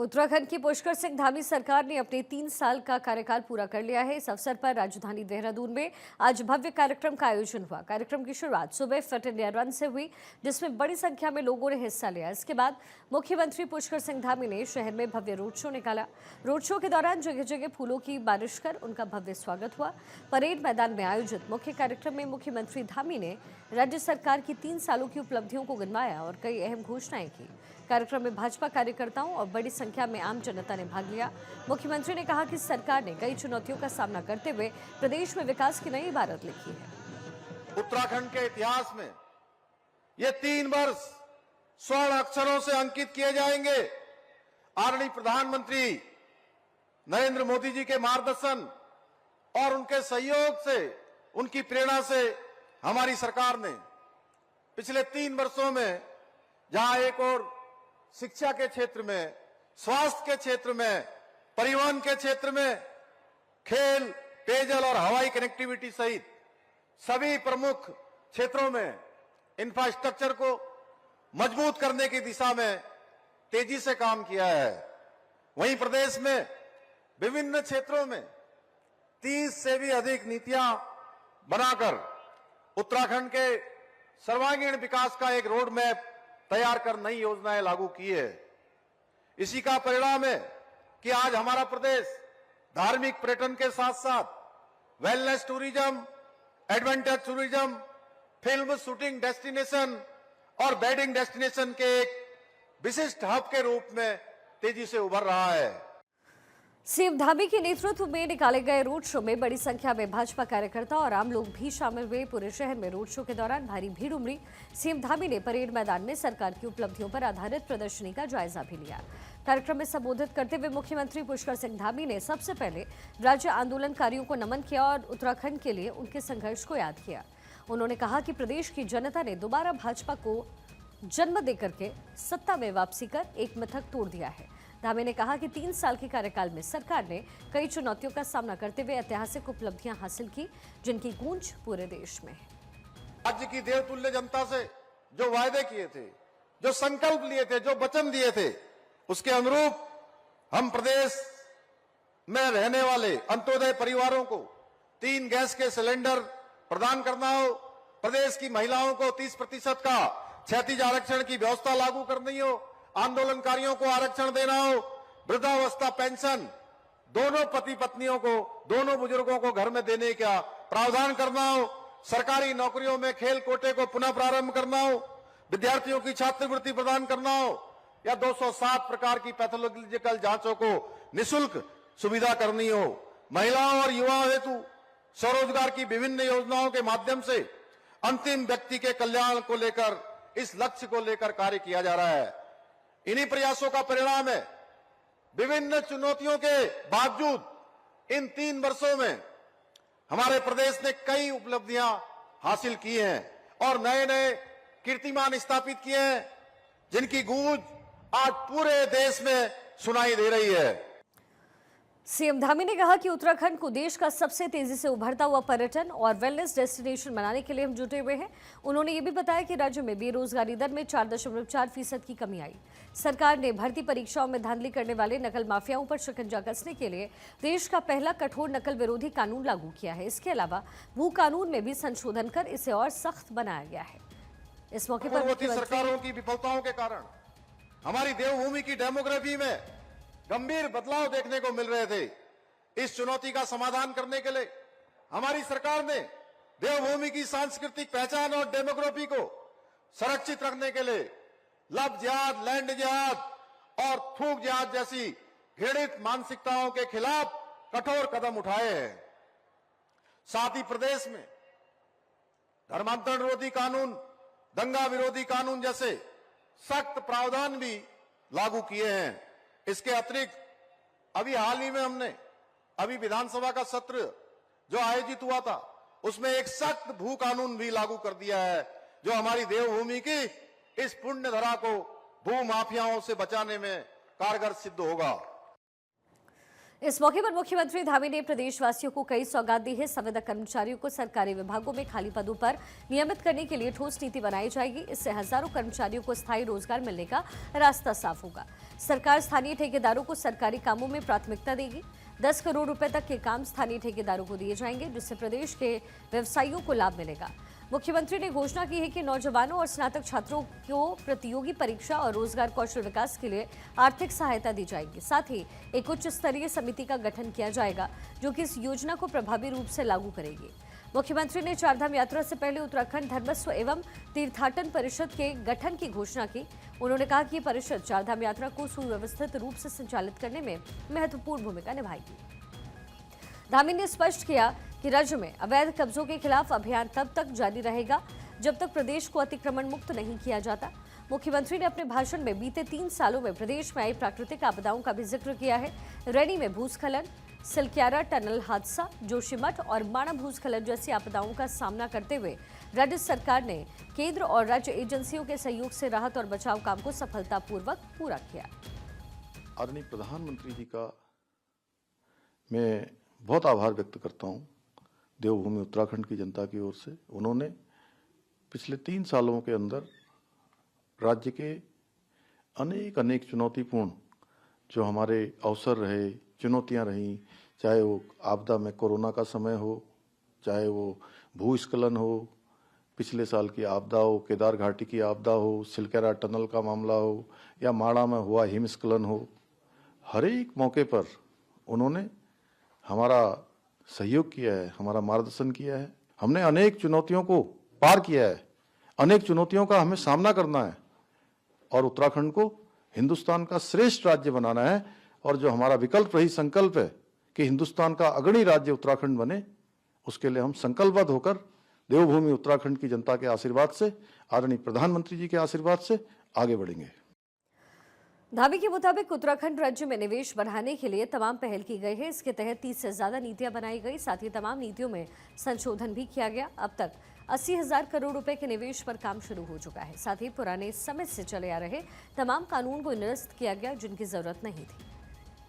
उत्तराखंड की पुष्कर सिंह धामी सरकार ने अपने 3 साल का कार्यकाल पूरा कर लिया है। इस अवसर पर राजधानी देहरादून में आज भव्य कार्यक्रम का आयोजन हुआ। कार्यक्रम की शुरुआत सुबह फिट इंडिया रन से हुई, जिसमें बड़ी संख्या में लोगों ने हिस्सा लिया। इसके बाद मुख्यमंत्री पुष्कर सिंह धामी ने शहर में भव्य रोड शो निकाला। रोड शो के दौरान जगह जगह फूलों की बारिश कर उनका भव्य स्वागत हुआ। परेड मैदान में आयोजित मुख्य कार्यक्रम में मुख्यमंत्री धामी ने राज्य सरकार की 3 सालों की उपलब्धियों को गिनवाया और कई अहम घोषणाएं की। कार्यक्रम में भाजपा कार्यकर्ताओं और बड़ी संख्या में आम जनता ने भाग लिया। मुख्यमंत्री ने कहा कि सरकार ने कई चुनौतियों का सामना करते हुए प्रदेश में विकास की नई इबारत लिखी है। उत्तराखंड के इतिहास में ये 3 वर्ष स्वर्ण अक्षरों से अंकित किए जाएंगे। आदरणीय प्रधानमंत्री नरेंद्र मोदी जी के मार्गदर्शन और उनके सहयोग से, उनकी प्रेरणा से हमारी सरकार ने पिछले 3 वर्षों में जहां एक और शिक्षा के क्षेत्र में, स्वास्थ्य के क्षेत्र में, परिवहन के क्षेत्र में, खेल, पेयजल और हवाई कनेक्टिविटी सहित सभी प्रमुख क्षेत्रों में इंफ्रास्ट्रक्चर को मजबूत करने की दिशा में तेजी से काम किया है। वहीं प्रदेश में विभिन्न क्षेत्रों में 30 से भी अधिक नीतियां बनाकर उत्तराखंड के सर्वांगीण विकास का एक रोड मैप तैयार कर नई योजनाएं लागू की है। इसी का परिणाम है कि आज हमारा प्रदेश धार्मिक पर्यटन के साथ साथ wellness tourism, adventure tourism, film shooting destination और वेडिंग डेस्टिनेशन के एक विशिष्ट हब के रूप में तेजी से उभर रहा है। सीएम धामी के नेतृत्व में निकाले गए रोड शो में बड़ी संख्या में भाजपा कार्यकर्ता और आम लोग भी शामिल हुए। पूरे शहर में रोड शो के दौरान भारी भीड़ उमड़ी। सीएम धामी ने परेड मैदान में सरकार की उपलब्धियों पर आधारित प्रदर्शनी का जायजा भी लिया। कार्यक्रम में संबोधित करते हुए मुख्यमंत्री पुष्कर सिंह धामी ने सबसे पहले राज्य आंदोलनकारियों को नमन किया और उत्तराखंड के लिए उनके संघर्ष को याद किया। उन्होंने कहा कि प्रदेश की जनता ने दोबारा भाजपा को जन्म देकर के सत्ता में वापसी कर एक मिथक तोड़ दिया है। धामी ने कहा कि 3 साल के कार्यकाल में सरकार ने कई चुनौतियों का सामना करते हुए ऐतिहासिक उपलब्धियां हासिल की, जिनकी गूंज पूरे देश में है। राज्य की देवतुल्य जनता से जो वायदे किए थे, जो संकल्प लिए थे, जो वचन दिए थे, उसके अनुरूप हम प्रदेश में रहने वाले अंत्योदय परिवारों को 3 गैस के सिलेंडर प्रदान करना हो, प्रदेश की महिलाओं को 30% का क्षैतिज आरक्षण की व्यवस्था लागू करनी हो, आंदोलनकारियों को आरक्षण देना हो, वृद्धावस्था पेंशन दोनों पति पत्नियों को, दोनों बुजुर्गों को घर में देने का प्रावधान करना हो, सरकारी नौकरियों में खेल कोटे को पुनः प्रारंभ करना हो, विद्यार्थियों की छात्रवृत्ति प्रदान करना हो या 207 प्रकार की पैथोलॉजिकल जांचों को निःशुल्क सुविधा करनी हो, महिलाओं और युवाओं हेतु स्वरोजगार की विभिन्न योजनाओं के माध्यम से अंतिम व्यक्ति के कल्याण को लेकर, इस लक्ष्य को लेकर कार्य किया जा रहा है। इन्हीं प्रयासों का परिणाम है। विभिन्न चुनौतियों के बावजूद इन 3 वर्षों में हमारे प्रदेश ने कई उपलब्धियां हासिल की हैं और नए नए कीर्तिमान स्थापित किए हैं, जिनकी गूंज आज पूरे देश में सुनाई दे रही है। सीएम धामी ने कहा कि उत्तराखंड को देश का सबसे तेजी से उभरता हुआ पर्यटन और वेलनेस डेस्टिनेशन बनाने के लिए हम जुटे हुए हैं। उन्होंने ये भी बताया कि राज्य में बेरोजगारी दर में 4.4% की कमी आई। सरकार ने भर्ती परीक्षाओं में धांधली करने वाले नकल माफियाओं पर शिकंजा कसने के लिए देश का पहला कठोर नकल विरोधी कानून लागू किया है। इसके अलावा भू कानून में भी संशोधन कर इसे और सख्त बनाया गया है। इस मौके पर सरकारों की विफलताओं के कारण हमारी देवभूमि की डेमोग्राफी में गंभीर बदलाव देखने को मिल रहे थे। इस चुनौती का समाधान करने के लिए हमारी सरकार ने देवभूमि की सांस्कृतिक पहचान और डेमोग्राफी को संरक्षित रखने के लिए लव जिहाद, लैंड जिहाद और थूक जिहाद जैसी घृणित मानसिकताओं के खिलाफ कठोर कदम उठाए हैं। साथ ही प्रदेश में धर्मांतरण विरोधी कानून, दंगा विरोधी कानून जैसे सख्त प्रावधान भी लागू किए हैं। इसके अतिरिक्त अभी हाल ही में हमने विधानसभा का सत्र जो आयोजित हुआ था, उसमें एक सख्त भू कानून भी लागू कर दिया है, जो हमारी देवभूमि की इस पुण्य धरा को भू माफियाओं से बचाने में कारगर सिद्ध होगा। इस मौके पर मुख्यमंत्री धामी ने प्रदेशवासियों को कई सौगात दी है। संविदा कर्मचारियों को सरकारी विभागों में खाली पदों पर नियमित करने के लिए ठोस नीति बनाई जाएगी। इससे हजारों कर्मचारियों को स्थायी रोजगार मिलने का रास्ता साफ होगा। सरकार स्थानीय ठेकेदारों को सरकारी कामों में प्राथमिकता देगी। 10 करोड़ रुपए तक के काम स्थानीय ठेकेदारों को दिए जाएंगे, जिससे प्रदेश के व्यवसायियों को लाभ मिलेगा। मुख्यमंत्री ने घोषणा की है कि नौजवानों और स्नातक छात्रों को प्रतियोगी परीक्षा और रोजगार कौशल विकास के लिए आर्थिक सहायता दी जाएगी। साथ ही एक उच्च स्तरीय समिति का गठन किया जाएगा, जो कि इस योजना को प्रभावी रूप से लागू करेगी। मुख्यमंत्री ने चारधाम यात्रा से पहले उत्तराखंड धर्मस्व एवं तीर्थाटन परिषद के गठन की घोषणा की। उन्होंने कहा कि ये परिषद चारधाम यात्रा को सुव्यवस्थित रूप से संचालित करने में महत्वपूर्ण भूमिका निभाएगी। धामी ने स्पष्ट किया कि राज्य में अवैध कब्जों के खिलाफ अभियान तब तक जारी रहेगा जब तक प्रदेश को अतिक्रमण मुक्त नहीं किया जाता। मुख्यमंत्री ने अपने भाषण में बीते 3 सालों में प्रदेश में आई प्राकृतिक आपदाओं का भी जिक्र किया है। रैनी में भूस्खलन, सिलक्यारा टनल हादसा, जोशीमठ और माणा भूस्खलन जैसी आपदाओं का सामना करते हुए राज्य सरकार ने केंद्र और राज्य एजेंसियों के सहयोग से राहत और बचाव काम को सफलतापूर्वक पूरा किया। आदरणीय प्रधानमंत्री जी का मैं बहुत आभार व्यक्त करता हूँ देवभूमि उत्तराखंड की जनता की ओर से। उन्होंने पिछले 3 सालों के अंदर राज्य के अनेक चुनौतीपूर्ण जो हमारे अवसर रहे, चुनौतियां रहीं, चाहे वो आपदा में कोरोना का समय हो, चाहे वो भूस्खलन हो, पिछले साल की आपदा हो, केदार घाटी की आपदा हो, सिलक्यारा टनल का मामला हो, या माणा में हुआ हिमस्खलन हो, हर एक मौके पर उन्होंने हमारा सहयोग किया है, हमारा मार्गदर्शन किया है। हमने अनेक चुनौतियों को पार किया है, अनेक चुनौतियों का हमें सामना करना है और उत्तराखंड को हिंदुस्तान का श्रेष्ठ राज्य बनाना है। और जो हमारा विकल्प रही संकल्प है कि हिंदुस्तान का अग्रणी राज्य उत्तराखंड बने, उसके लिए हम संकल्पबद्ध होकर देवभूमि उत्तराखंड की जनता के आशीर्वाद से, आदरणीय प्रधानमंत्री जी के आशीर्वाद से आगे बढ़ेंगे। धामी के मुताबिक उत्तराखंड राज्य में निवेश बढ़ाने के लिए तमाम पहल की गई है। इसके तहत 30 से ज्यादा नीतियां बनाई गई। साथ ही तमाम नीतियों में संशोधन भी किया गया। अब तक 80,000 करोड़ रुपए के निवेश पर काम शुरू हो चुका है। साथ ही पुराने समय से चले आ रहे तमाम कानून को निरस्त किया गया, जिनकी जरूरत नहीं थी।